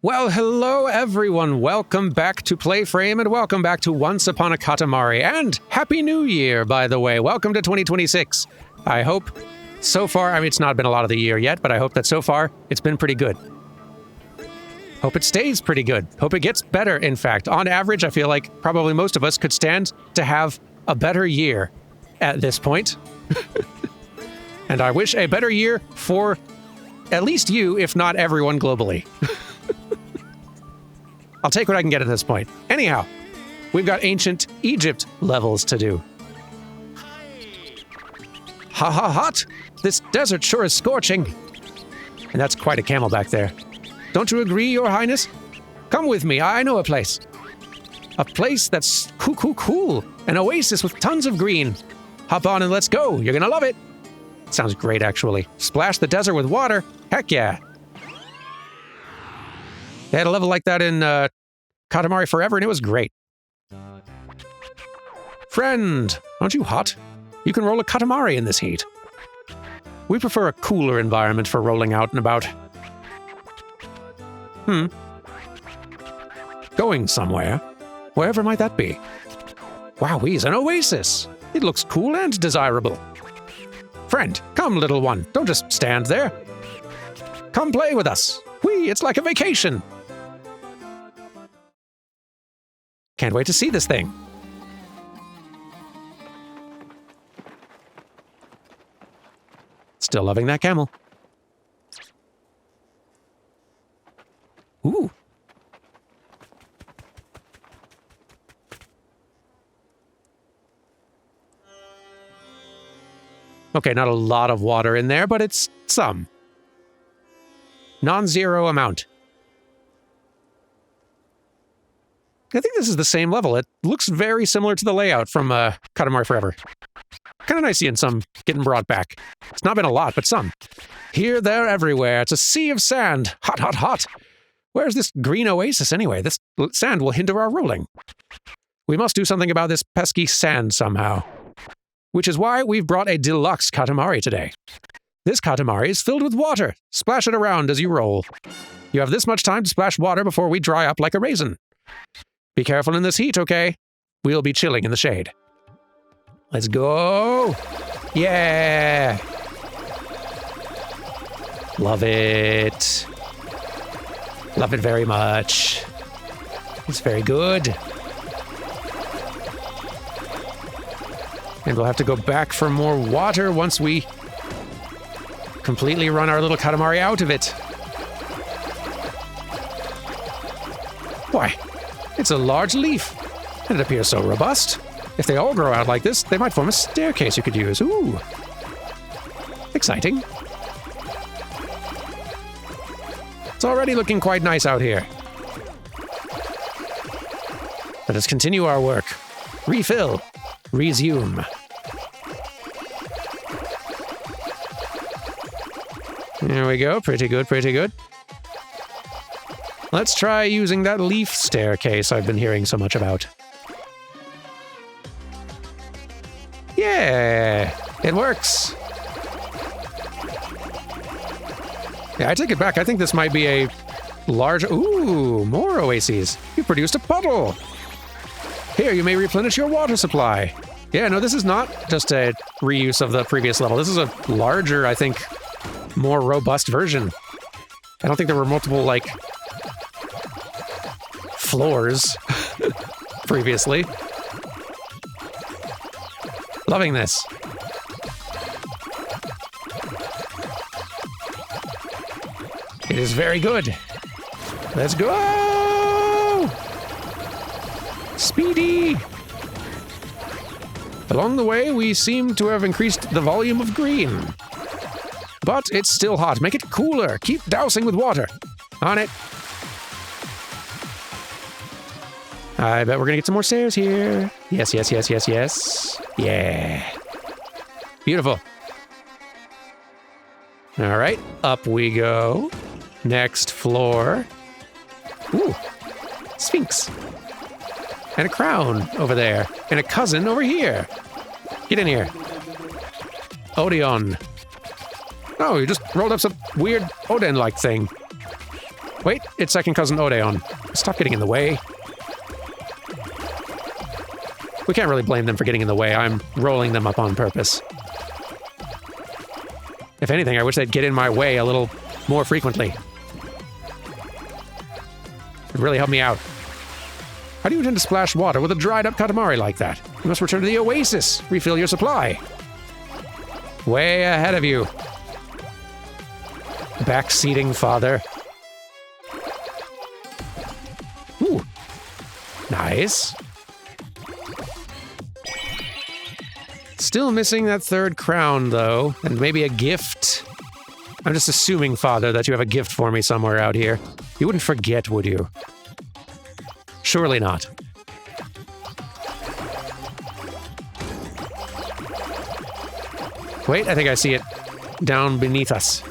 Well, hello everyone. Welcome back to PlayFrame and welcome back to Once Upon a Katamari. And Happy New Year, by the way. Welcome to 2026. I hope so far, I mean, it's not been a lot of the year yet, but I hope that so far it's been pretty good. Hope it stays pretty good. Hope it gets better, in fact. On average, I feel like probably most of us could stand to have a better year at this point. And I wish a better year for at least you, if not everyone globally. I'll take what I can get at this point. Anyhow, we've got ancient Egypt levels to do. Ha ha hot! This desert sure is scorching. And that's quite a camel back there. Don't you agree, Your Highness? Come with me, I know a place. A place that's cool. An oasis with tons of green. Hop on and let's go, you're gonna love it. Sounds great, actually. Splash the desert with water? Heck yeah. They had a level like that in Katamari Forever, and it was great. Friend, aren't you hot? You can roll a Katamari in this heat. We prefer a cooler environment for rolling out and about. Going somewhere. Wherever might that be? Wowee, an oasis. It looks cool and desirable. Friend, come little one, don't just stand there. Come play with us. Whee, it's like a vacation. Can't wait to see this thing. Still loving that camel. Ooh. Okay, not a lot of water in there, but it's some. Non-zero amount. I think this is the same level. It looks very similar to the layout from Katamari Forever. Kind of nice seeing some getting brought back. It's not been a lot, but some. Here, there, everywhere. It's a sea of sand. Hot, hot, hot. Where's this green oasis anyway? This sand will hinder our rolling. We must do something about this pesky sand somehow. Which is why we've brought a deluxe Katamari today. This Katamari is filled with water. Splash it around as you roll. You have this much time to splash water before we dry up like a raisin. Be careful in this heat, okay? We'll be chilling in the shade. Let's go! Yeah! Love it. Love it very much. It's very good. And we'll have to go back for more water once we completely run our little Katamari out of it. Why? It's a large leaf, and it appears so robust. If they all grow out like this, they might form a staircase you could use. Ooh. Exciting. It's already looking quite nice out here. Let us continue our work. Refill. Resume. There we go. Pretty good, pretty good. Let's try using that leaf staircase I've been hearing so much about. Yeah, it works. Yeah, I take it back. I think this might be a large... Ooh, more oases. You produced a puddle. Here, you may replenish your water supply. Yeah, no, this is not just a reuse of the previous level. This is a larger, I think, more robust version. I don't think there were multiple, like, floors previously. Loving this. It is very good. Let's go! Speedy! Along the way, we seem to have increased the volume of green. But it's still hot. Make it cooler. Keep dousing with water. On it. I bet we're gonna get some more stairs here. Yes, yes, yes, yes, yes. Yeah. Beautiful. All right, up we go. Next floor. Ooh, Sphinx. And a crown over there. And a cousin over here. Get in here. Odeon. Oh, you just rolled up some weird Oden-like thing. Wait, it's second cousin Odeon. Stop getting in the way. We can't really blame them for getting in the way. I'm rolling them up on purpose. If anything, I wish they'd get in my way a little more frequently. It'd really help me out. How do you intend to splash water with a dried up Katamari like that? You must return to the oasis. Refill your supply. Way ahead of you. Backseating father. Ooh. Nice. Still missing that third crown, though, and maybe a gift. I'm just assuming, Father, that you have a gift for me somewhere out here. You wouldn't forget, would you? Surely not. Wait, I think I see it down beneath us.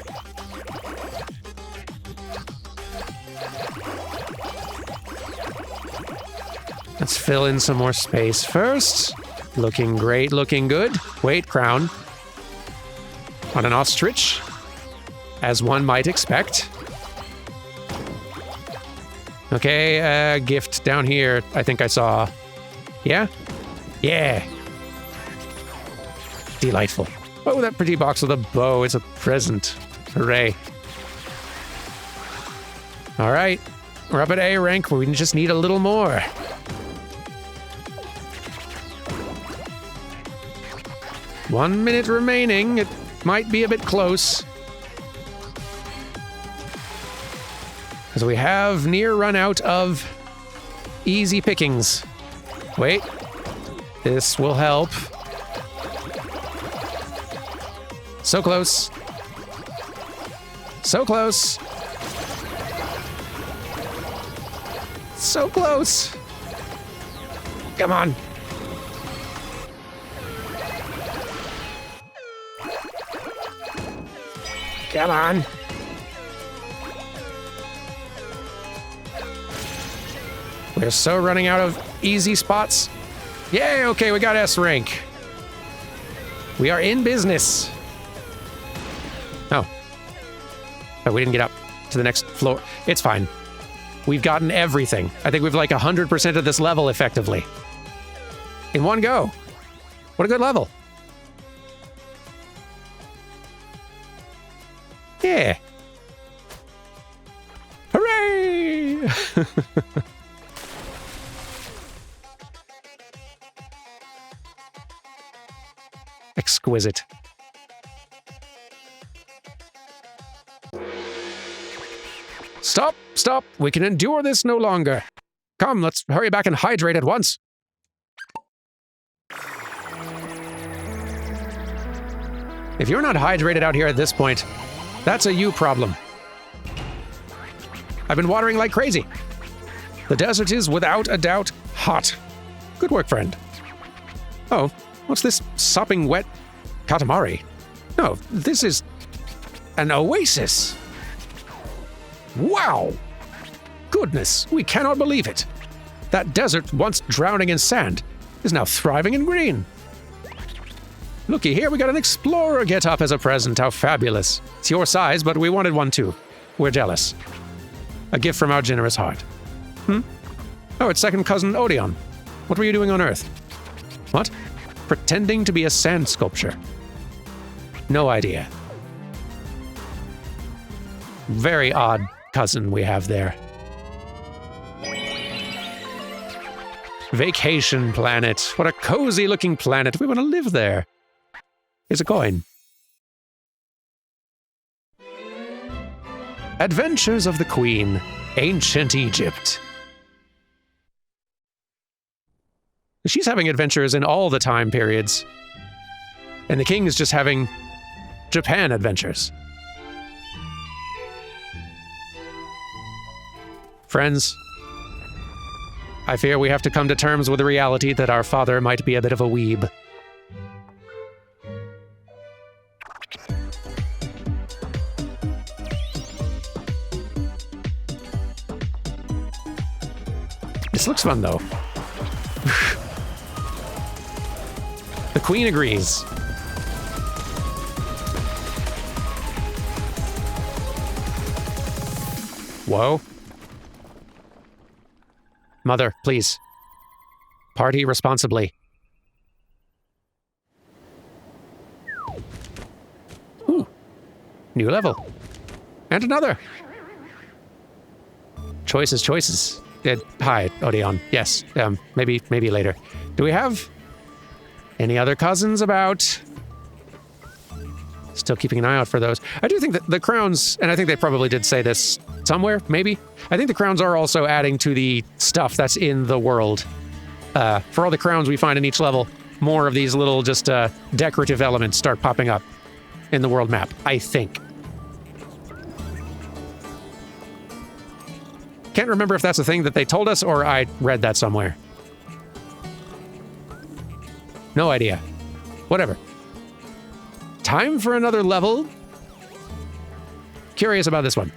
Let's fill in some more space first. Looking great, looking good. Wait, crown. On an ostrich, as one might expect. Okay, gift down here, I think I saw. Yeah? Yeah. Delightful. Oh, that pretty box with a bow is a present. Hooray. All right, we're up at A rank, but we just need a little more. One minute remaining. It might be a bit close. As we have near run out of easy pickings. Wait. This will help. So close. So close. So close. Come on. Come on. We're so running out of easy spots. Yay, okay, we got S rank. We are in business. Oh. Oh, we didn't get up to the next floor. It's fine. We've gotten everything. I think we've like 100% of this level effectively. In one go. What a good level. Yeah. Hooray! Exquisite. Stop! Stop! We can endure this no longer. Come, let's hurry back and hydrate at once. If you're not hydrated out here at this point, that's a you problem. I've been watering like crazy. The desert is, without a doubt, hot. Good work, friend. Oh, what's this sopping wet Katamari? No, this is an oasis. Wow! Goodness, we cannot believe it. That desert, once drowning in sand, is now thriving in green. Looky here, we got an explorer get up as a present. How fabulous. It's your size, but we wanted one too. We're jealous. A gift from our generous heart. Oh, it's second cousin Odeon. What were you doing on Earth? What? Pretending to be a sand sculpture. No idea. Very odd cousin we have there. Vacation planet. What a cozy looking planet. We want to live there. Here's a coin. Adventures of the Queen, Ancient Egypt. She's having adventures in all the time periods. And the king is just having Japan adventures. Friends, I fear we have to come to terms with the reality that our father might be a bit of a weeb. This looks fun, though. The queen agrees. Whoa. Mother, please. Party responsibly. Ooh. New level. And another. Choices, choices. Hi, Odeon. Yes, maybe later. Do we have any other cousins about? Still keeping an eye out for those. I do think that the crowns, and I think they probably did say this somewhere, maybe. I think the crowns are also adding to the stuff that's in the world. For all the crowns we find in each level, more of these little just decorative elements start popping up in the world map, I think. Can't remember if that's a thing that they told us or I read that somewhere. No idea. Whatever. Time for another level. Curious about this one.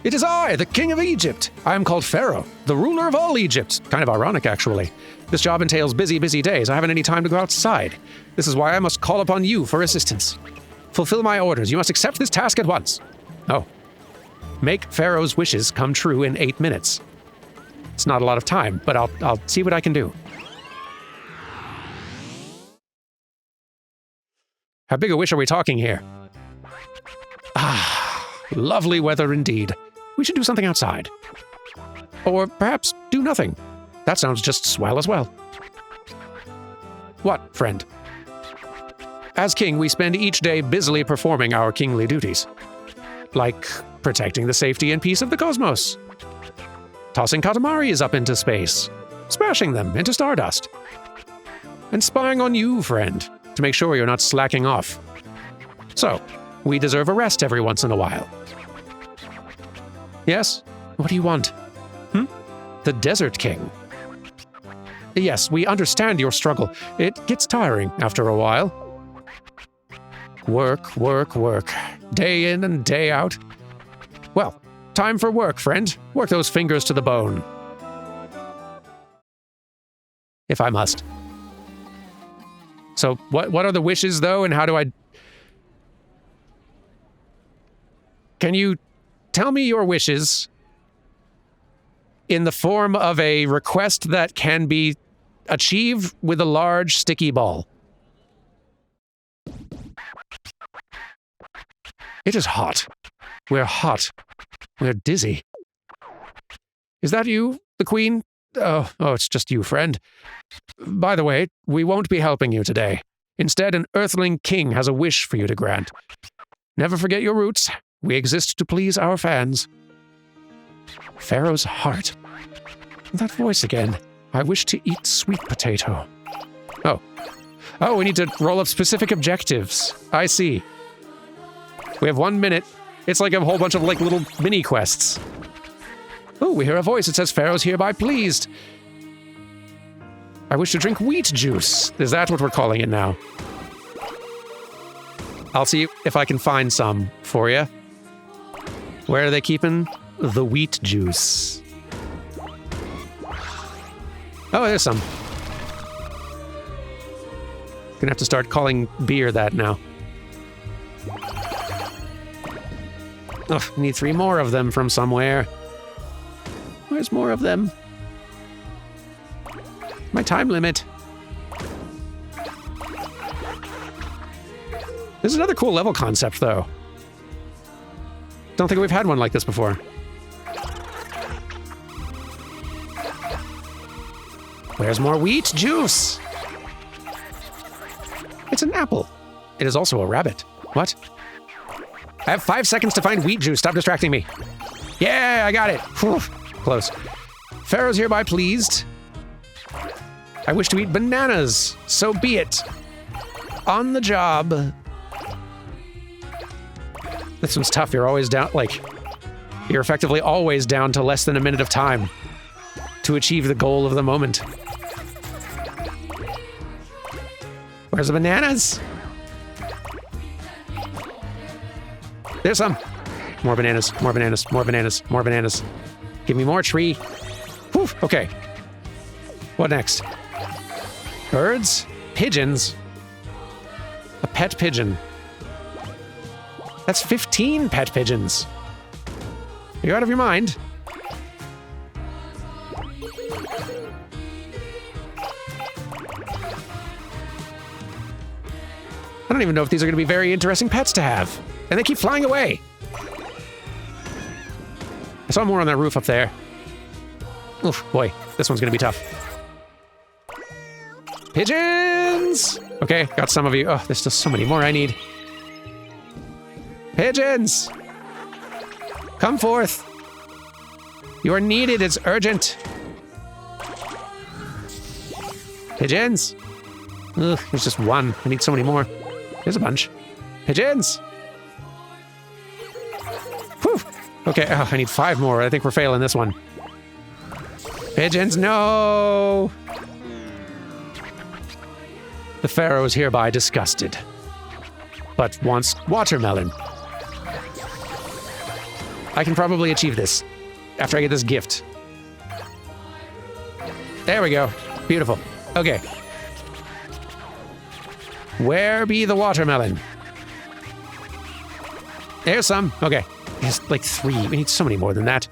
It is I, the King of Egypt. I am called Pharaoh, the ruler of all Egypt. Kind of ironic, actually. This job entails busy, busy days. I haven't any time to go outside. This is why I must call upon you for assistance. Fulfill my orders. You must accept this task at once. Oh. Make Pharaoh's wishes come true in 8 minutes. It's not a lot of time, but I'll see what I can do. How big a wish are we talking here? Ah, lovely weather indeed. We should do something outside. Or perhaps do nothing. That sounds just swell as well. What, friend? As king, we spend each day busily performing our kingly duties. Like protecting the safety and peace of the cosmos. Tossing Katamaris up into space. Smashing them into stardust. And spying on you, friend, to make sure you're not slacking off. So, we deserve a rest every once in a while. Yes? What do you want? The Desert King. Yes, we understand your struggle. It gets tiring after a while. Work, work, work. Day in and day out. Well, time for work, friend. Work those fingers to the bone. If I must. So, what are the wishes, though, and how do I... Can you tell me your wishes in the form of a request that can be achieved with a large, sticky ball? It is hot. We're hot. We're dizzy. Is that you, the Queen? Oh, it's just you, friend. By the way, we won't be helping you today. Instead, an Earthling King has a wish for you to grant. Never forget your roots. We exist to please our fans. Pharaoh's heart. That voice again. I wish to eat sweet potato. Oh, we need to roll up specific objectives. I see. We have 1 minute. It's like a whole bunch of little mini quests. Oh, we hear a voice. It says Pharaoh's hereby pleased. I wish to drink wheat juice. Is that what we're calling it now? I'll see if I can find some for you. Where are they keeping the wheat juice? Oh, there's some. Gonna have to start calling beer that now. Oh, I need 3 more of them from somewhere. Where's more of them? My time limit. This is another cool level concept, though. Don't think we've had one like this before. Where's more wheat juice? It's an apple. It is also a rabbit. What? I have 5 seconds to find wheat juice. Stop distracting me. Yeah, I got it. Whew. Close. Pharaoh's hereby pleased. I wish to eat bananas. So be it. On the job. This one's tough. You're always down, you're effectively always down to less than a minute of time to achieve the goal of the moment. Where's the bananas? There's some. More bananas, more bananas, more bananas, more bananas. Give me more tree. Whew, okay. What next? Birds? Pigeons? A pet pigeon. That's 15 pet pigeons. Are you out of your mind? I don't even know if these are going to be very interesting pets to have. And they keep flying away. I saw more on that roof up there. Oof, boy, this one's going to be tough. Pigeons! Okay, got some of you. Oh, there's still so many more I need. Pigeons! Come forth. You are needed. It's urgent. Pigeons? Ugh, there's just one. I need so many more. There's a bunch. Pigeons! Whew. Okay, oh, I need 5 more. I think we're failing this one. Pigeons, no! The Pharaoh is hereby disgusted, but wants watermelon. I can probably achieve this after I get this gift. There we go. Beautiful. Okay. Where be the watermelon? There's some. Okay. There's like 3. We need so many more than that.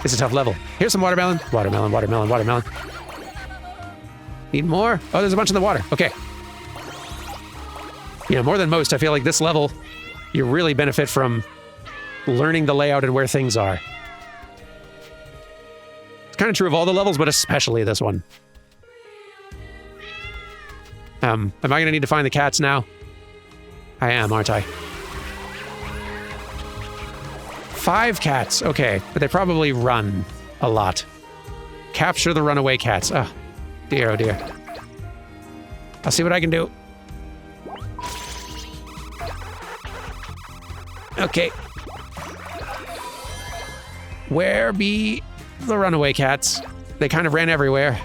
It's a tough level. Here's some watermelon. Watermelon, watermelon, watermelon. Need more? Oh, there's a bunch in the water. Okay. You know, more than most, I feel like this level, you really benefit from learning the layout and where things are. It's kind of true of all the levels, but especially this one. Am I going to need to find the cats now? I am, aren't I? 5 cats. Okay, but they probably run a lot. Capture the runaway cats. Oh, dear, oh dear. I'll see what I can do. Okay. Where be the runaway cats? They kind of ran everywhere.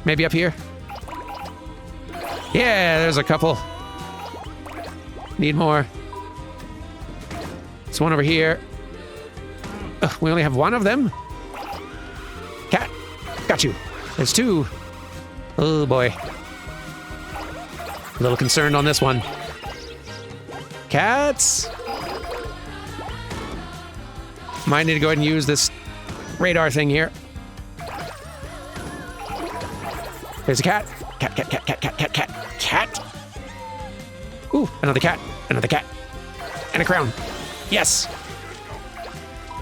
Maybe up here? Yeah, there's a couple. Need more. There's one over here. Ugh, we only have 1 of them? Cat! Got you. There's 2. Oh boy. A little concerned on this one. Cats! Might need to go ahead and use this radar thing here. There's a cat. Cat, cat, cat, cat, cat, cat, cat, cat. Ooh, another cat. Another cat. And a crown. Yes.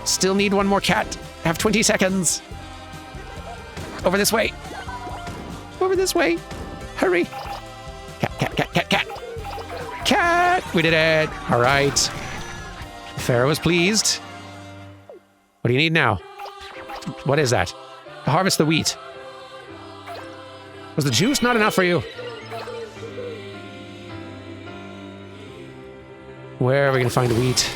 Still need 1 more cat. Have 20 seconds. Over this way. Over this way. Hurry. Cat, cat, cat, cat, cat. Cat! We did it. All right. The Pharaoh is pleased. What do you need now? What is that? To harvest the wheat. Was the juice not enough for you? Where are we going to find wheat?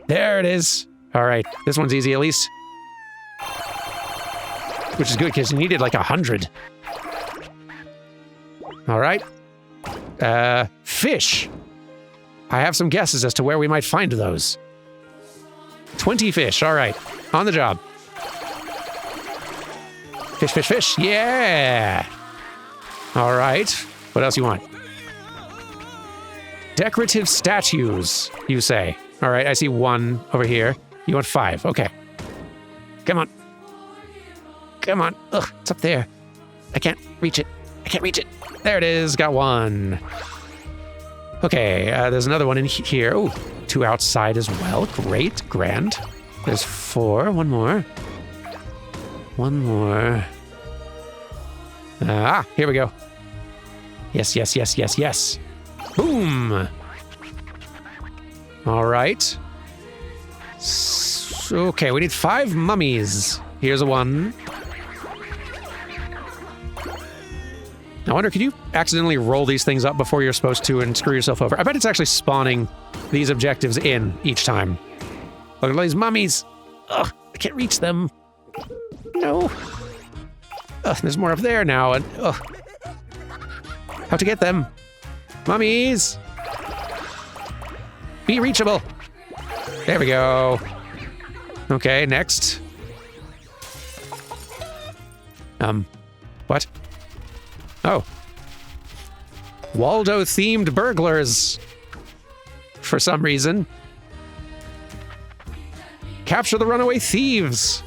There it is. All right. This one's easy, at least. Which is good, because you needed like 100. All right. Fish. I have some guesses as to where we might find those. 20 fish. All right. On the job. Fish, fish, fish. Yeah. All right. What else you want? Decorative statues, you say. All right. I see 1 over here. You want 5. Okay. Come on. Come on. Ugh, it's up there. I can't reach it. I can't reach it. There it is. Got 1. Okay. There's another one in here. Oh, 2 outside as well. Great. Grand. There's 4. 1 more. 1 more. Ah, here we go. Yes, yes, yes, yes, yes. Boom! All right. Okay, we need 5 mummies. Here's a 1. I wonder, could you accidentally roll these things up before you're supposed to and screw yourself over? I bet it's actually spawning these objectives in each time. Look at all these mummies. Ugh, I can't reach them. No. Ugh, there's more up there now. And ugh. How to get them? Mummies! Be reachable. There we go. Okay, next. What? Oh. Waldo-themed burglars. For some reason. Capture the runaway thieves.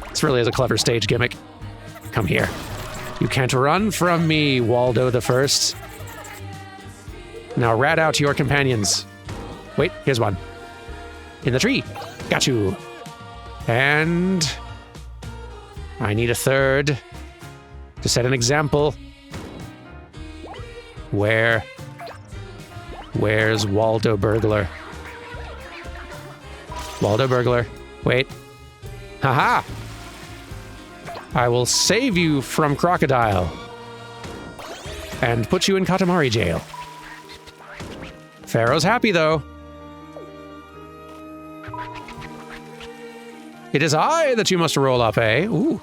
This really is a clever stage gimmick. Come here. You can't run from me, Waldo the First. Now rat out your companions. Wait, here's one. In the tree. Got you. And I need a third to set an example. Where's Waldo Burglar? Waldo Burglar. Wait. Haha! I will save you from Crocodile and put you in Katamari jail. Pharaoh's happy, though. It is I that you must roll up, eh? Ooh.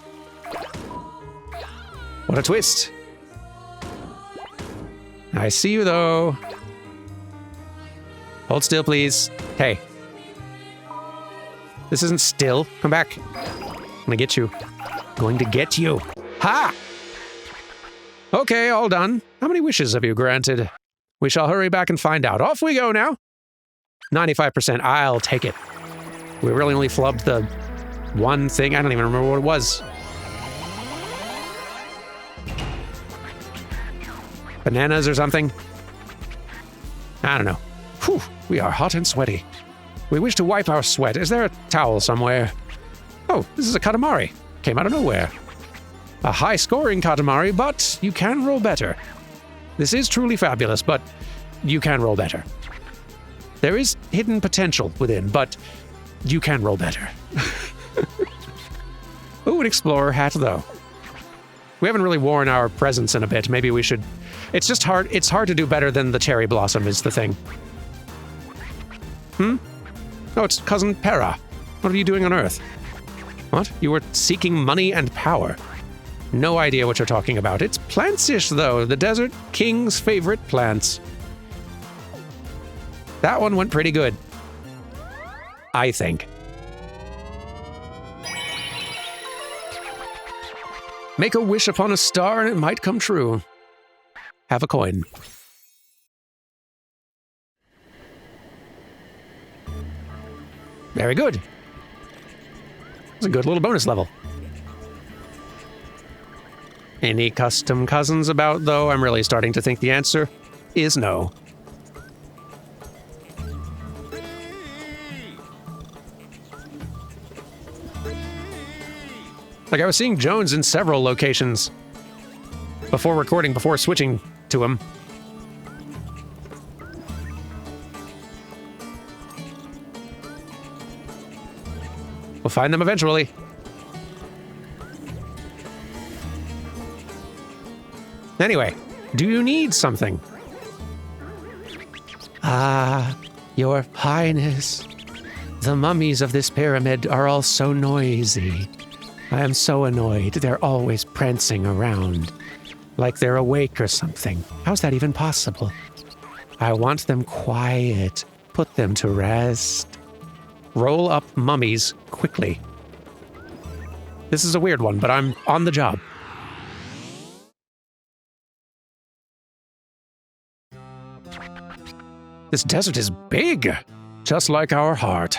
What a twist. I see you, though. Hold still, please. Hey. This isn't still. Come back. I'm gonna get you. Going to get you. Ha! Okay, all done. How many wishes have you granted? We shall hurry back and find out. Off we go now. 95%. I'll take it. We really only flubbed the one thing. I don't even remember what it was. Bananas or something? I don't know. Whew, we are hot and sweaty. We wish to wipe our sweat. Is there a towel somewhere? Oh, this is a Katamari. Came out of nowhere. A high-scoring Katamari, but you can roll better. This is truly fabulous, but you can roll better. There is hidden potential within, but you can roll better. Ooh, an explorer hat, though. We haven't really worn our presents in a bit. Maybe we should... It's just hard. It's hard to do better than the cherry blossom is the thing. Oh, it's Cousin Para. What are you doing on Earth? What? You were seeking money and power. No idea what you're talking about. It's plants-ish, though. The Desert King's favorite plants. That one went pretty good. I think. Make a wish upon a star and it might come true. Have a coin. Very good. It's a good little bonus level. Any custom cousins about, though? I'm really starting to think the answer is no. Like, I was seeing Jones in several locations before recording, before switching to him. We'll find them eventually. Anyway, do you need something? Ah, Your Highness. The mummies of this pyramid are all so noisy. I am so annoyed. They're always prancing around, like they're awake or something. How's that even possible? I want them quiet. Put them to rest. Roll up mummies quickly. This is a weird one, but I'm on the job. This desert is big, just like our heart.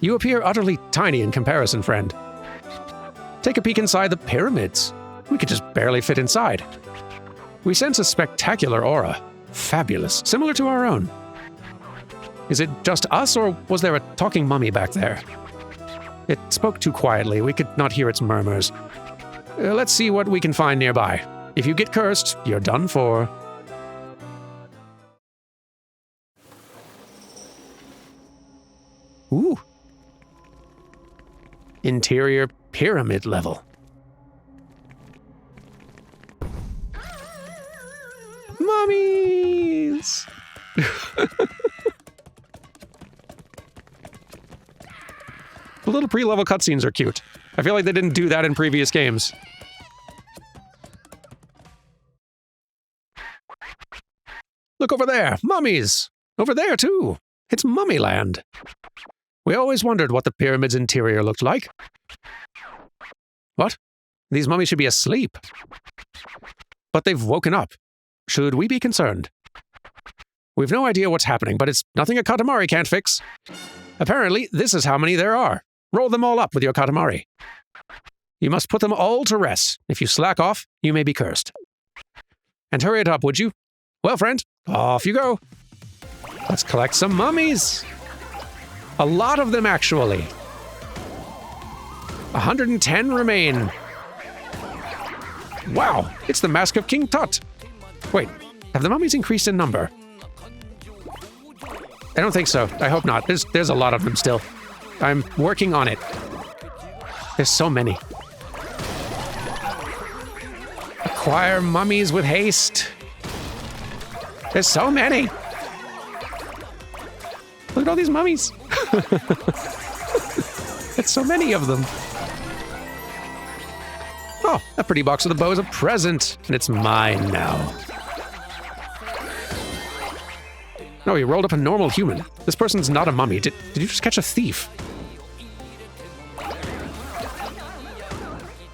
You appear utterly tiny in comparison, friend. Take a peek inside the pyramids. We could just barely fit inside. We sense a spectacular aura. Fabulous, similar to our own. Is it just us, or was there a talking mummy back there? It spoke too quietly. We could not hear its murmurs. Let's see what we can find nearby. If you get cursed, you're done for. Ooh. Interior pyramid level. Mummies! The little pre-level cutscenes are cute. I feel like they didn't do that in previous games. Look over there! Mummies! Over there, too! It's Mummyland! We always wondered what the pyramid's interior looked like. What? These mummies should be asleep. But they've woken up. Should we be concerned? We've no idea what's happening, but it's nothing a Katamari can't fix. Apparently, this is how many there are. Roll them all up with your Katamari. You must put them all to rest. If you slack off, you may be cursed. And hurry it up, would you? Well, friend, off you go. Let's collect some mummies. A lot of them, actually. 110 remain. Wow, it's the Mask of King Tut. Wait, have the mummies increased in number? I don't think so. I hope not. There's a lot of them still. I'm working on it. There's so many. Acquire mummies with haste. There's so many. Look at all these mummies. It's so many of them. Oh, that pretty box with a bow is a present, and it's mine now. No, you rolled up a normal human. This person's not a mummy. Did you just catch a thief?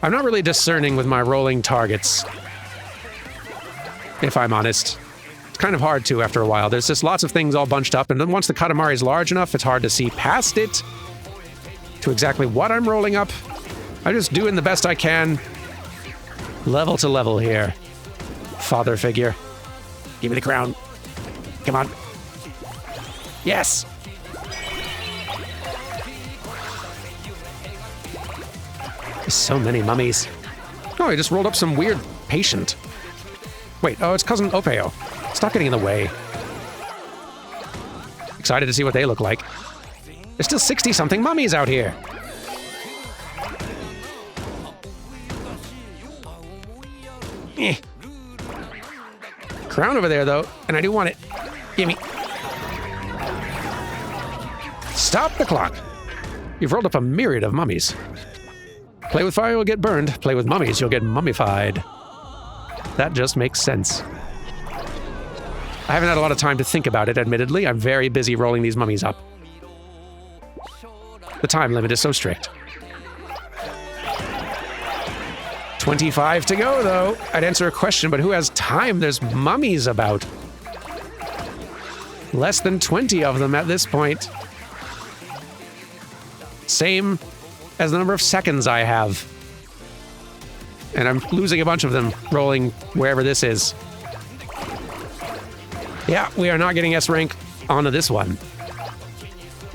I'm not really discerning with my rolling targets, if I'm honest. It's kind of hard to after a while. There's just lots of things all bunched up, and then once the Katamari is large enough, it's hard to see past it to exactly what I'm rolling up. I'm just doing the best I can. Level to level here. Father figure. Give me the crown. Come on. Yes! There's so many mummies. Oh, I just rolled up some weird patient. Wait, oh, it's Cousin Opeo. Stop getting in the way. Excited to see what they look like. There's still 60-something mummies out here. Eh. Crown over there, though, and I do want it. Gimme. Stop the clock. You've rolled up a myriad of mummies. Play with fire, you'll get burned. Play with mummies, you'll get mummified. That just makes sense. I haven't had a lot of time to think about it, admittedly. I'm very busy rolling these mummies up. The time limit is so strict. 25 to go, though. I'd answer a question, but who has time? There's mummies about. Less than 20 of them at this point. Same as the number of seconds I have. And I'm losing a bunch of them rolling wherever this is. Yeah, we are not getting S rank onto this one.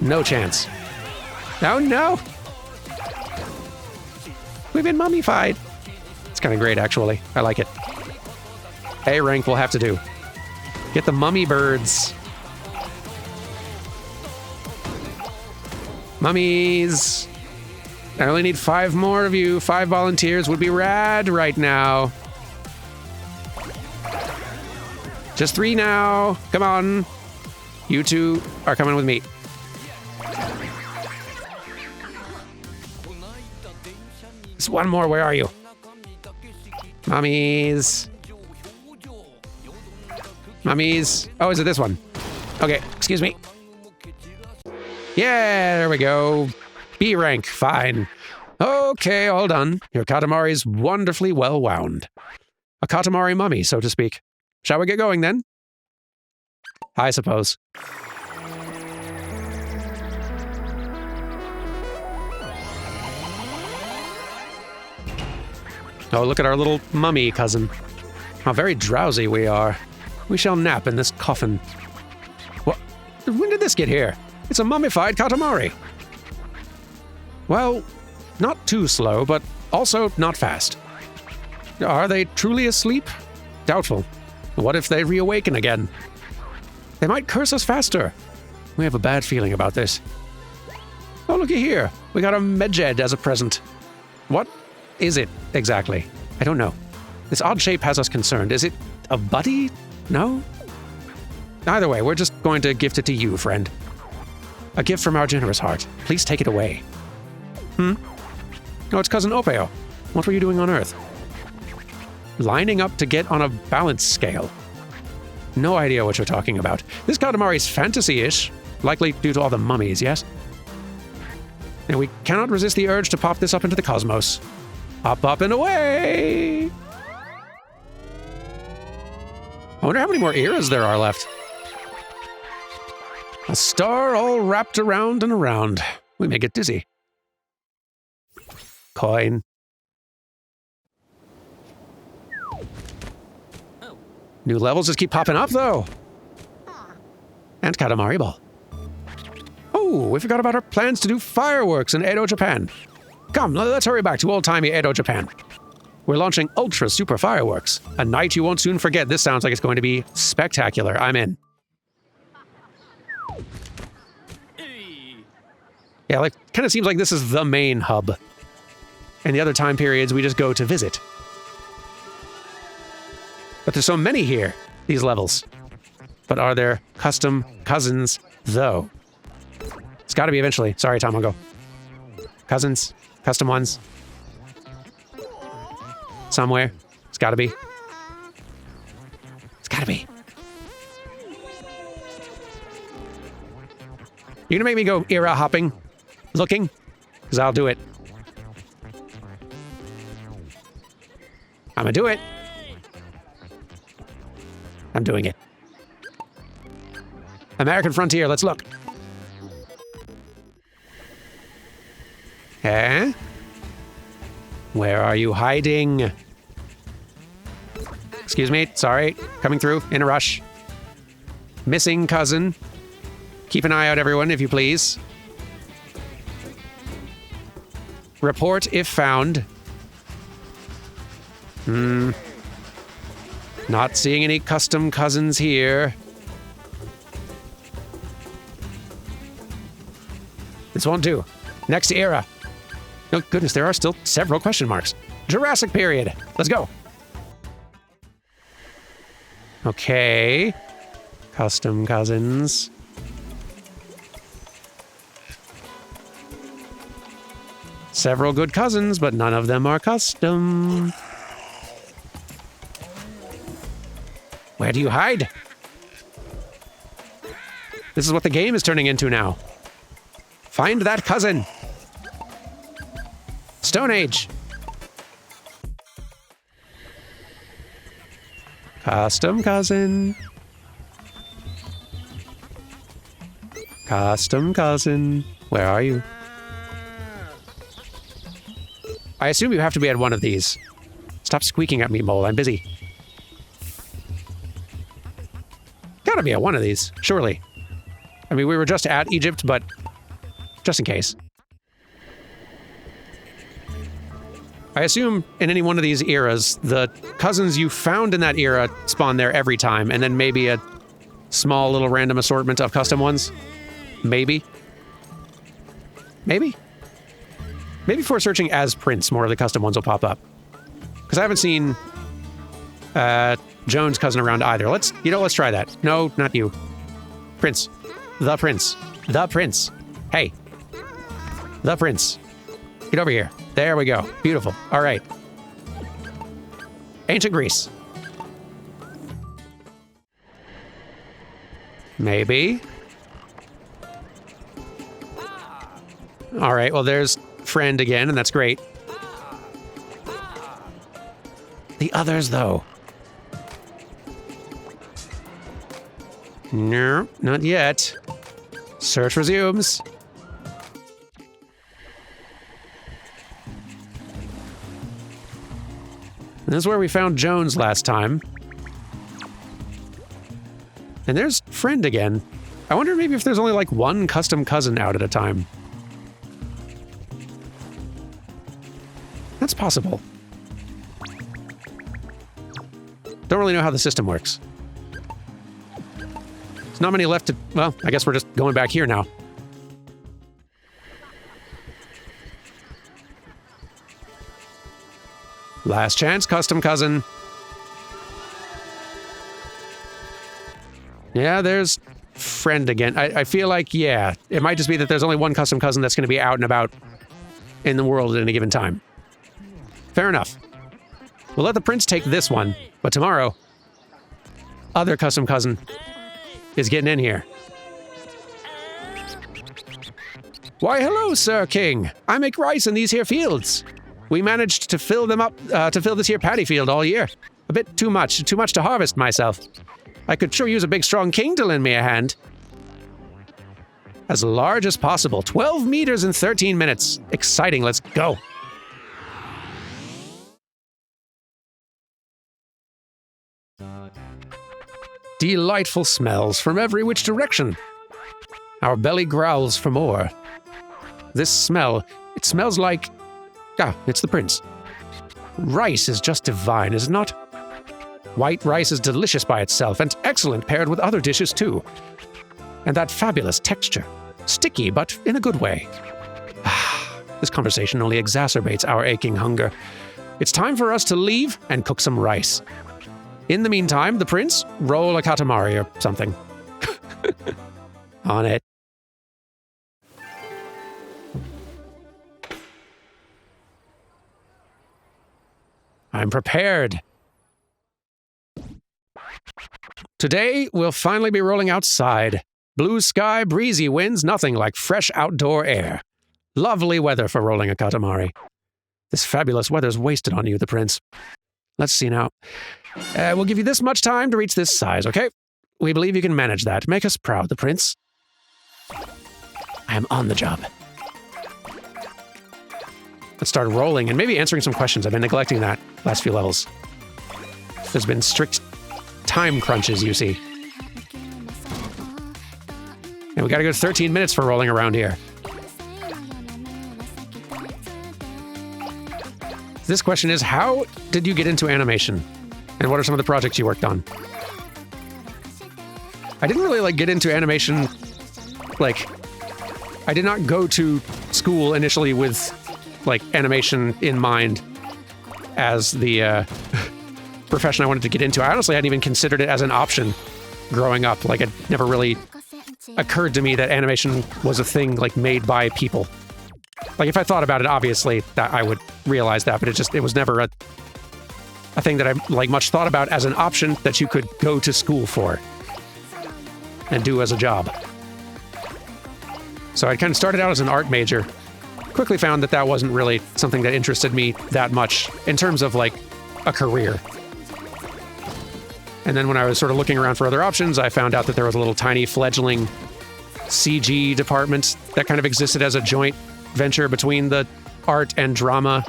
No chance. Oh no! We've been mummified. It's kind of great, actually. I like it. A rank will have to do. Get the mummy birds. Mummies. I only need 5 more of you. 5 volunteers would be rad right now. Just 3 now. Come on. You two are coming with me. Just 1 more. Where are you? Mummies. Mummies. Oh, is it this one? Okay, excuse me. Yeah, there we go. B rank, fine. Okay, all done. Your Katamari's wonderfully well wound. A Katamari mummy, so to speak. Shall we get going then? I suppose. Oh, look at our little mummy cousin. How very drowsy we are. We shall nap in this coffin. What? When did this get here? It's a mummified Katamari. Well, not too slow, but also not fast. Are they truly asleep? Doubtful. What if they reawaken again? They might curse us faster. We have a bad feeling about this. Oh, looky here. We got a Medjed as a present. What is it exactly? I don't know. This odd shape has us concerned. Is it a buddy? No? Either way, we're just going to gift it to you, friend. A gift from our generous heart. Please take it away. Oh, it's Cousin Opeo. What were you doing on Earth? Lining up to get on a balance scale. No idea what you're talking about. This Katamari's fantasy-ish, likely due to all the mummies, yes? And we cannot resist the urge to pop this up into the cosmos. Hop up and away! I wonder how many more eras there are left. A star all wrapped around and around. We may get dizzy. Coin. New levels just keep popping up, though. And Katamari ball. Oh, we forgot about our plans to do fireworks in Edo, Japan. Come, let's hurry back to old-timey Edo, Japan. We're launching ultra super fireworks. A night you won't soon forget. This sounds like it's going to be spectacular. I'm in. Yeah, like, kind of seems like this is the main hub. And the other time periods, we just go to visit. But there's so many here, these levels. But are there custom cousins, though? It's got to be eventually. Sorry, Tom, I'll go. Cousins, custom ones. Somewhere. It's got to be. It's got to be. You're going to make me go era hopping? Looking? Because I'll do it. I'm going to do it. I'm doing it. American Frontier, let's look. Eh? Where are you hiding? Excuse me, sorry. Coming through, in a rush. Missing cousin. Keep an eye out, everyone, if you please. Report if found. Not seeing any custom cousins here. This won't do. Next era. Oh, goodness, there are still several question marks. Jurassic period. Let's go. Okay. Custom cousins. Several good cousins, but none of them are custom. Where do you hide? This is what the game is turning into now. Find that cousin. Stone Age. Custom cousin. Custom cousin. Where are you? I assume you have to be at one of these. Stop squeaking at me, Mole. I'm busy. Gotta be at one of these, surely. I mean, we were just at Egypt, but just in case. I assume in any one of these eras, the cousins you found in that era spawn there every time, and then maybe a small little random assortment of custom ones. Maybe. Maybe? Maybe if we're searching as Prince, more of the custom ones will pop up. Because I haven't seen Jones' cousin around either. Let's try that. No, not you. Prince. The Prince. The Prince. Hey. The Prince. Get over here. There we go. Beautiful. All right. Ancient Greece. Maybe. All right, well, there's friend again, and that's great. The others, though. No, not yet. Search resumes. This is where we found Jones last time. And there's friend again. I wonder maybe if there's only like one custom cousin out at a time. That's possible. Don't really know how the system works. There's not many left to... Well, I guess we're just going back here now. Last chance, custom cousin. Yeah, there's friend again. I feel like, yeah, it might just be that there's only one custom cousin that's going to be out and about in the world at any given time. Fair enough. We'll let the prince take this one, but tomorrow, other custom cousin is getting in here. Why, hello, Sir King. I make rice in these here fields. We managed to fill them up, to fill this here paddy field all year. A bit too much to harvest myself. I could sure use a big strong king to lend me a hand. As large as possible. 12 meters in 13 minutes. Exciting, let's go. Delightful smells from every which direction. Our belly growls for more. This smell, it smells like... it's the prince. Rice is just divine, is it not? White rice is delicious by itself, and excellent paired with other dishes too. And that fabulous texture. Sticky, but in a good way. This conversation only exacerbates our aching hunger. It's time for us to leave and cook some rice. In the meantime, the prince, roll a Katamari or something. On it. I'm prepared. Today, we'll finally be rolling outside. Blue sky, breezy winds, nothing like fresh outdoor air. Lovely weather for rolling a Katamari. This fabulous weather's wasted on you, the prince. Let's see now. We'll give you this much time to reach this size, okay? We believe you can manage that. Make us proud, the prince. I am on the job. Let's start rolling and maybe answering some questions. I've been neglecting that last few levels. There's been strict time crunches, you see. And we gotta go to 13 minutes for rolling around here. This question is, how did you get into animation? And what are some of the projects you worked on? I didn't really get into animation, I did not go to school initially with animation in mind as the profession I wanted to get into. I honestly hadn't even considered it as an option growing up. It never really occurred to me that animation was a thing made by people. If I thought about it, obviously that I would realize that, but it was never a thing that I much thought about as an option that you could go to school for and do as a job. So I kind of started out as an art major. Quickly found that that wasn't really something that interested me that much in terms of a career. And then when I was sort of looking around for other options, I found out that there was a little tiny fledgling CG department that kind of existed as a joint venture between the art and drama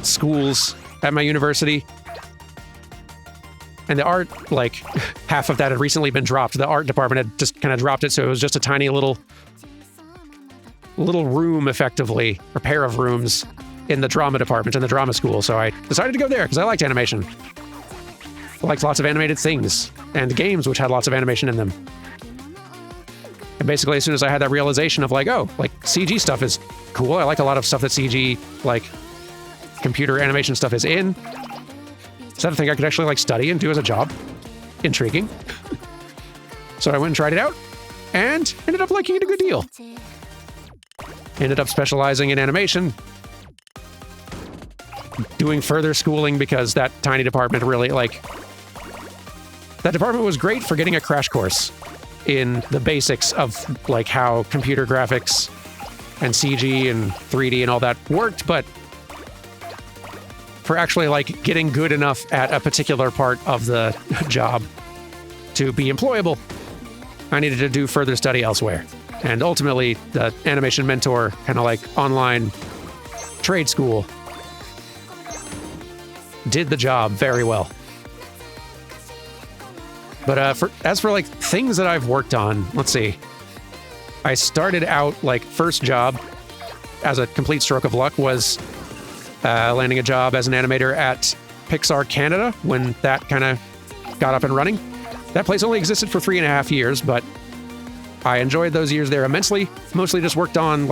schools at my university. And the art, half of that had recently been dropped. The art department had just kind of dropped it, so it was just a tiny little room, effectively, or pair of rooms in the drama department, in the drama school. So I decided to go there because I liked animation. I liked lots of animated things and games which had lots of animation in them. And basically, as soon as I had that realization of CG stuff is cool. I like a lot of stuff that CG, computer animation stuff is in. Is that a thing I could actually study and do as a job? Intriguing. So I went and tried it out and ended up liking it a good deal. Ended up specializing in animation, doing further schooling because that tiny department really, that department was great for getting a crash course in the basics of, how computer graphics and CG and 3D and all that worked, but for actually, getting good enough at a particular part of the job to be employable, I needed to do further study elsewhere. And ultimately, the animation mentor, kind of online trade school, did the job very well. But as for things that I've worked on, let's see. I started out first job as a complete stroke of luck was landing a job as an animator at Pixar Canada when that kind of got up and running. That place only existed for 3.5 years, but I enjoyed those years there immensely. Mostly just worked on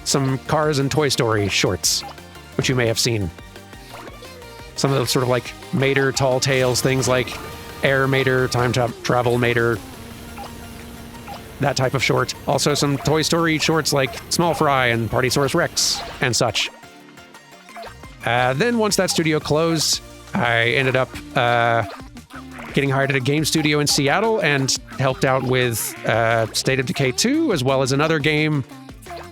some Cars and Toy Story shorts, which you may have seen. Some of those sort of Mater, Tall Tales, things like Air Mater, Time Travel Mater, that type of short. Also some Toy Story shorts like Small Fry and Partysaurus Rex and such. Then once that studio closed, I ended up getting hired at a game studio in Seattle and helped out with State of Decay 2, as well as another game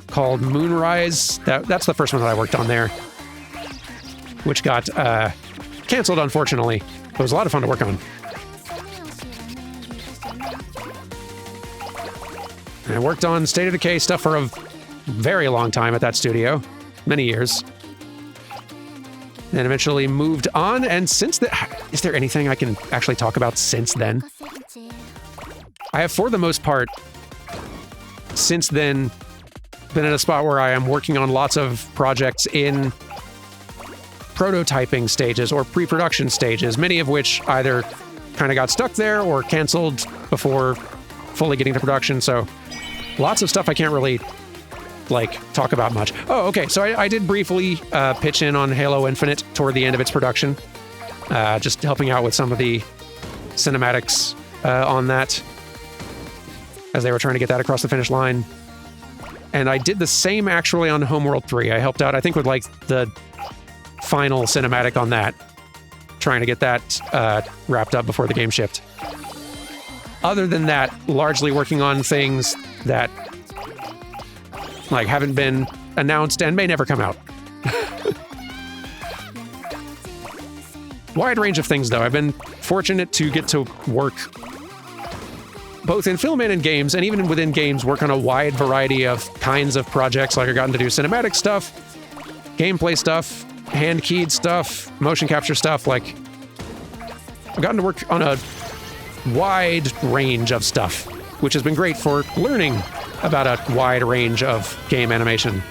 called Moonrise. That's the first one that I worked on there, which got canceled, unfortunately. It was a lot of fun to work on. I worked on State of Decay stuff for a very long time at that studio. Many years. And eventually moved on, and since then... Is there anything I can actually talk about since then? I have, for the most part, since then, been in a spot where I am working on lots of projects in prototyping stages or pre-production stages, many of which either kind of got stuck there or canceled before fully getting to production, so lots of stuff I can't really, like, talk about much. Oh, okay, so I did briefly pitch in on Halo Infinite toward the end of its production, just helping out with some of the cinematics on that, as they were trying to get that across the finish line. And I did the same actually on Homeworld 3. I helped out, I think, with like the final cinematic on that, trying to get that wrapped up before the game shipped. Other than that, largely working on things that like haven't been announced and may never come out. Wide range of things, though. I've been fortunate to get to work both in film and in games, and even within games, work on a wide variety of kinds of projects. Like I've gotten to do cinematic stuff, gameplay stuff, hand-keyed stuff, motion capture stuff. Like, I've gotten to work on a wide range of stuff, which has been great for learning about a wide range of game animation.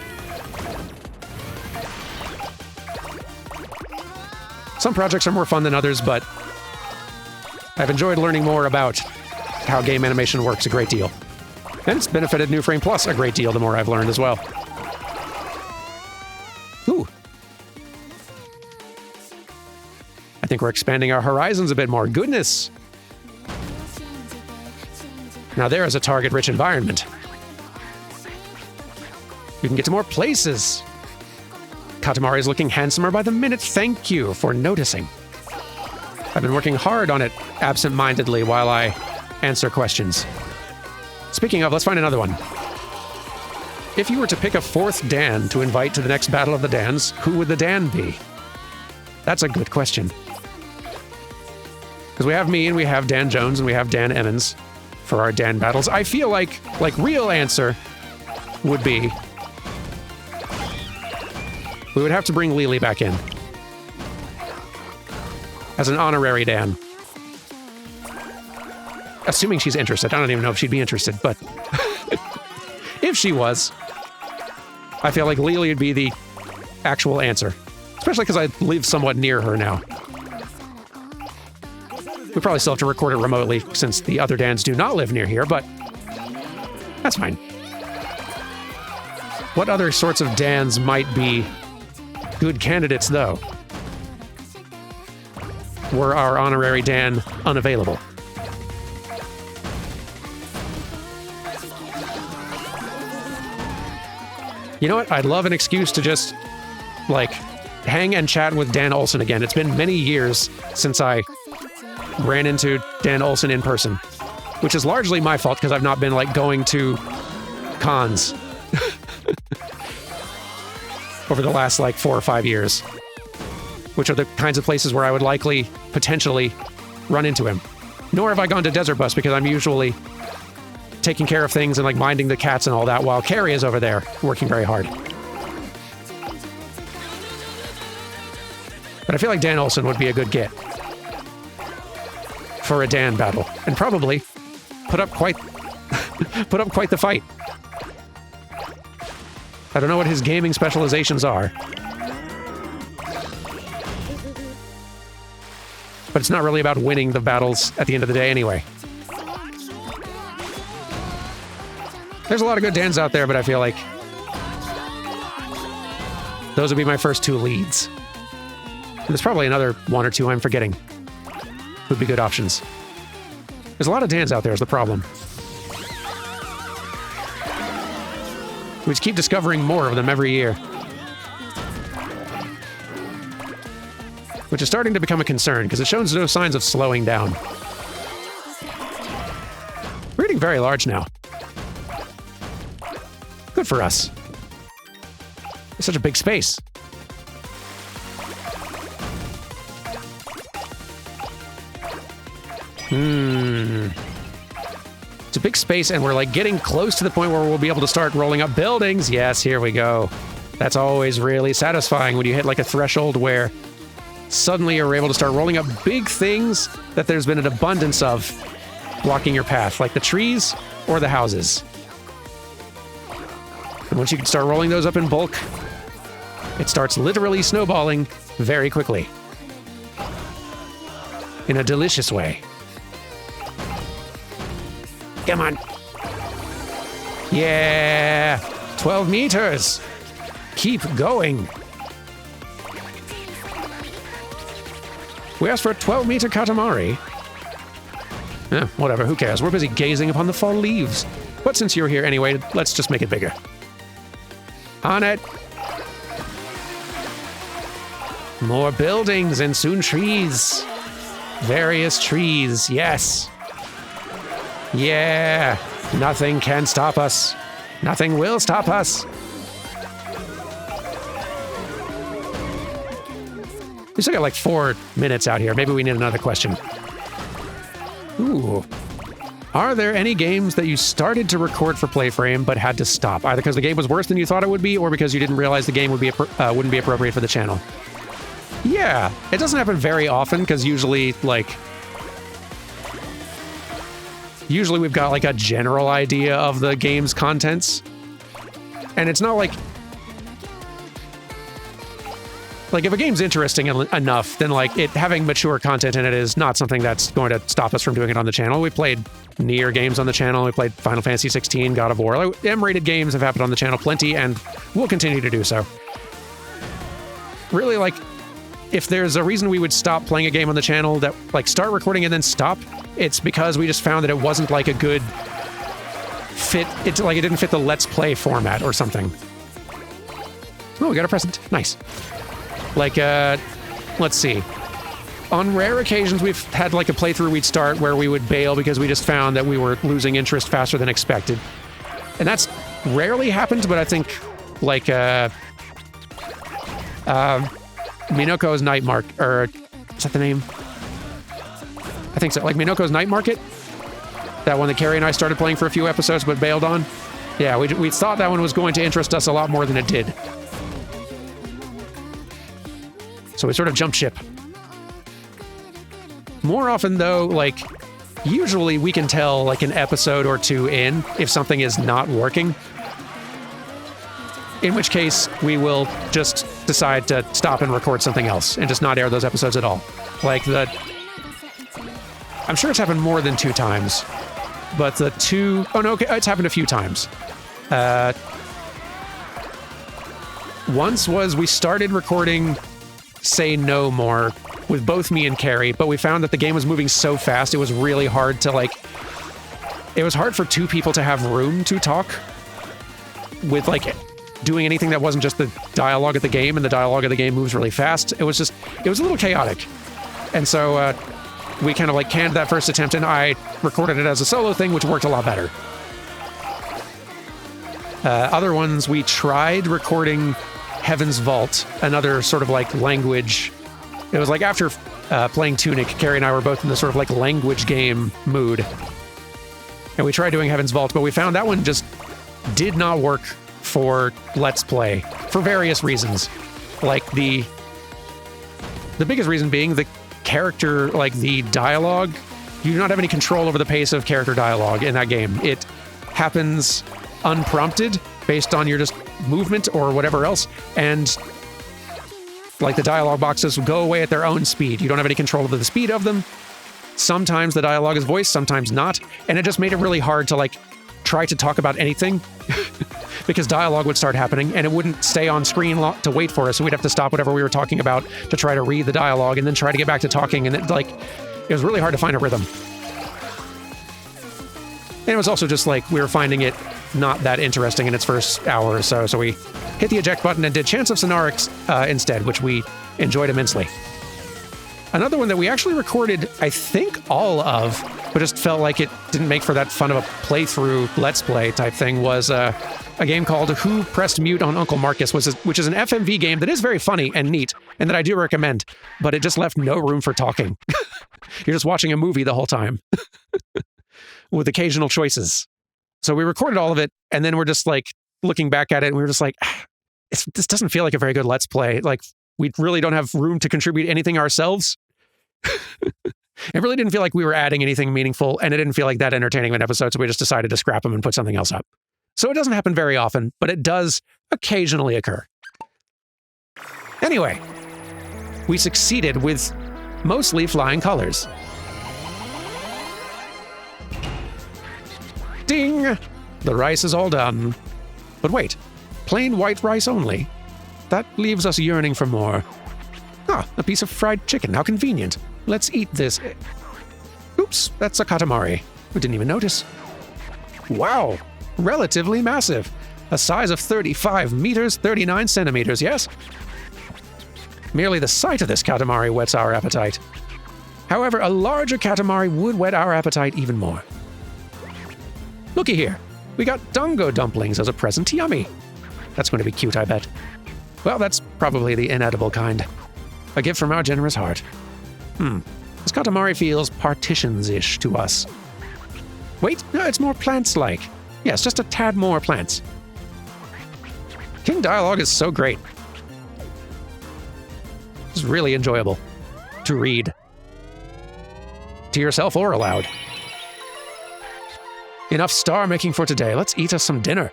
Some projects are more fun than others, but I've enjoyed learning more about how game animation works a great deal. And it's benefited New Frame Plus a great deal the more I've learned as well. Ooh. I think we're expanding our horizons a bit more. Goodness! Now there is a target-rich environment. You can get to more places. Katamari is looking handsomer by the minute. Thank you for noticing. I've been working hard on it absent-mindedly while I answer questions. Speaking of, let's find another one. If you were to pick a fourth Dan to invite to the next Battle of the Dans, who would the Dan be? That's a good question. Because we have me, and we have Dan Jones, and we have Dan Emmons for our Dan battles. I feel like real answer would be we would have to bring Lily back in as an honorary Dan. Assuming she's interested. I don't even know if she'd be interested, but if she was, I feel like Lily would be the actual answer. Especially because I live somewhat near her now. We probably still have to record it remotely since the other Dans do not live near here, but that's fine. What other sorts of Dans might be good candidates, though? Were our honorary Dan unavailable? You know what? I'd love an excuse to just, like, hang and chat with Dan Olsen again. It's been many years since I ran into Dan Olsen in person, which is largely my fault because I've not been, like, going to cons over the last, like, 4 or 5 years, which are the kinds of places where I would likely, potentially, run into him. Nor have I gone to Desert Bus because I'm usually taking care of things and, like, minding the cats and all that while Carrie is over there working very hard. But I feel like Dan Olsen would be a good get for a Dan battle, and probably put up quite the fight. I don't know what his gaming specializations are, but it's not really about winning the battles at the end of the day anyway. There's a lot of good Dans out there, but I feel like those would be my first 2 leads. And there's probably another 1 or 2 I'm forgetting. Would be good options. There's a lot of Dans out there is the problem. We just keep discovering more of them every year. Which is starting to become a concern, because it shows no signs of slowing down. We're getting very large now. Good for us. It's such a big space. It's a big space, and we're like getting close to the point where we'll be able to start rolling up buildings. Yes, here we go. That's always really satisfying when you hit like a threshold where suddenly you're able to start rolling up big things that there's been an abundance of blocking your path, like the trees or the houses. And once you can start rolling those up in bulk, it starts literally snowballing very quickly. In a delicious way. Come on. Yeah! 12 meters! Keep going! We asked for a 12-meter Katamari. Whatever, who cares? We're busy gazing upon the fall leaves. But since you're here anyway, let's just make it bigger. On it! More buildings and soon trees. Various trees, yes. Yeah, nothing can stop us. Nothing will stop us. We still got like 4 minutes out here. Maybe we need another question. Ooh. Are there any games that you started to record for PlayFrame but had to stop, either because the game was worse than you thought it would be or because you didn't realize the game would be wouldn't be appropriate for the channel? Yeah, it doesn't happen very often because usually we've got like a general idea of the game's contents. And it's not like if a game's interesting enough, then like it having mature content in it is not something that's going to stop us from doing it on the channel. We played Nier games on the channel. We played Final Fantasy 16, God of War. M-rated games have happened on the channel plenty and will continue to do so. Really, like, if there's a reason we would stop playing a game on the channel that like start recording and then stop, it's because we just found that it wasn't like a good fit. It's like it didn't fit the Let's Play format or something. Oh, we got a present. Nice. Like, let's see. On rare occasions, we've had like a playthrough we'd start where we would bail because we just found that we were losing interest faster than expected. And that's rarely happened, but I think like, Minoko's Night Market, or is that the name? I think so. Like Minoko's Night Market? That one that Carrie and I started playing for a few episodes but bailed on? Yeah, we thought that one was going to interest us a lot more than it did. So we sort of jumped ship. More often though, like, usually we can tell like an episode or two in if something is not working. In which case, we will just decide to stop and record something else and just not air those episodes at all. Like I'm sure it's happened more than 2 times, but it's happened a few times. Once was we started recording Say No More with both me and Carrie, but we found that the game was moving so fast, it was really hard to it was hard for 2 people to have room to talk with doing anything that wasn't just the dialogue of the game, and the dialogue of the game moves really fast. It was a little chaotic. And so we kind of canned that first attempt, and I recorded it as a solo thing, which worked a lot better. Other ones, we tried recording Heaven's Vault, another sort of language. It was after playing Tunic, Carrie and I were both in the sort of language game mood. And we tried doing Heaven's Vault, but we found that one just did not work for Let's Play for various reasons. The biggest reason being the character, the dialogue. You do not have any control over the pace of character dialogue in that game. It happens unprompted based on your just movement or whatever else, and the dialogue boxes will go away at their own speed. You don't have any control over the speed of them. Sometimes the dialogue is voiced, sometimes not, and it just made it really hard to try to talk about anything because dialogue would start happening and it wouldn't stay on screen to wait for us, so we'd have to stop whatever we were talking about to try to read the dialogue and then try to get back to talking, and it was really hard to find a rhythm. And it was also just we were finding it not that interesting in its first hour or so, so we hit the eject button and did Chants of Sonarix instead, which we enjoyed immensely. Another one that we actually recorded, I think, all of, but just felt like it didn't make for that fun of a playthrough Let's Play type thing, was a game called Who Pressed Mute on Uncle Marcus, which is an FMV game that is very funny and neat, and that I do recommend, but it just left no room for talking. You're just watching a movie the whole time with occasional choices. So we recorded all of it, and then we're just like looking back at it, and we were just like, this doesn't feel like a very good Let's Play. Like, we really don't have room to contribute anything ourselves. It really didn't feel like we were adding anything meaningful, and it didn't feel like that entertaining of an episode, so we just decided to scrap them and put something else up. So it doesn't happen very often, but it does occasionally occur. Anyway, we succeeded with mostly flying colors. Ding! The rice is all done. But wait, plain white rice only? That leaves us yearning for more. Ah, a piece of fried chicken, how convenient. Let's eat this. Oops, that's a Katamari. We didn't even notice. Wow, relatively massive. A size of 35 meters, 39 centimeters, yes? Merely the sight of this Katamari whets our appetite. However, a larger Katamari would whet our appetite even more. Looky here. We got dango dumplings as a present. Yummy. That's going to be cute, I bet. Well, that's probably the inedible kind. A gift from our generous heart. This Katamari feels partitions-ish to us. Wait, no, it's more plants-like. Yes, just a tad more plants. King dialogue is so great. It's really enjoyable to read. To yourself or aloud. Enough star making for today. Let's eat us some dinner.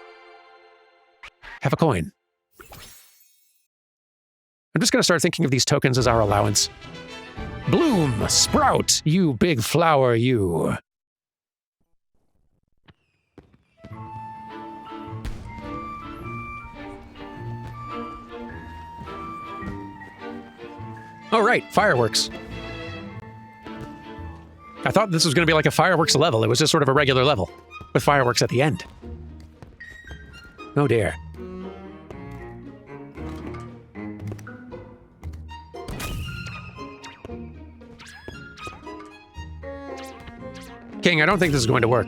Have a coin. I'm just going to start thinking of these tokens as our allowance. Bloom, sprout, you big flower, you. Oh, right, fireworks. I thought this was going to be like a fireworks level. It was just sort of a regular level with fireworks at the end. Oh dear. King, I don't think this is going to work.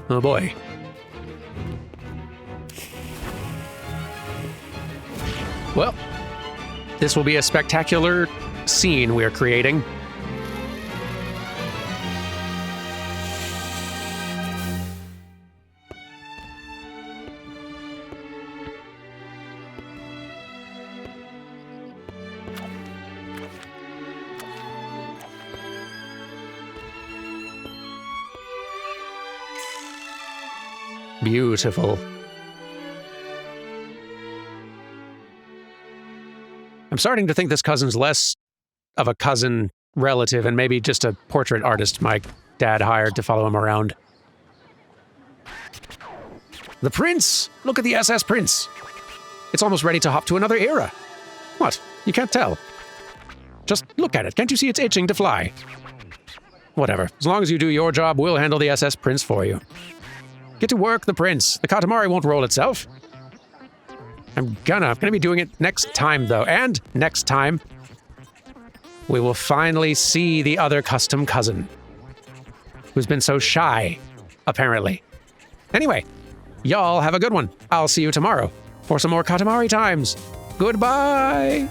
Oh boy. Well, this will be a spectacular scene we are creating. Beautiful. I'm starting to think this cousin's less of a cousin relative and maybe just a portrait artist my dad hired to follow him around. The Prince! Look at the SS Prince! It's almost ready to hop to another era. What? You can't tell? Just look at it. Can't you see it's itching to fly? Whatever. As long as you do your job, we'll handle the SS Prince for you. Get to work, the Prince. The Katamari won't roll itself. I'm gonna be doing it next time, though. And next time, we will finally see the other custom cousin, who's been so shy, apparently. Anyway, y'all have a good one. I'll see you tomorrow for some more Katamari times. Goodbye!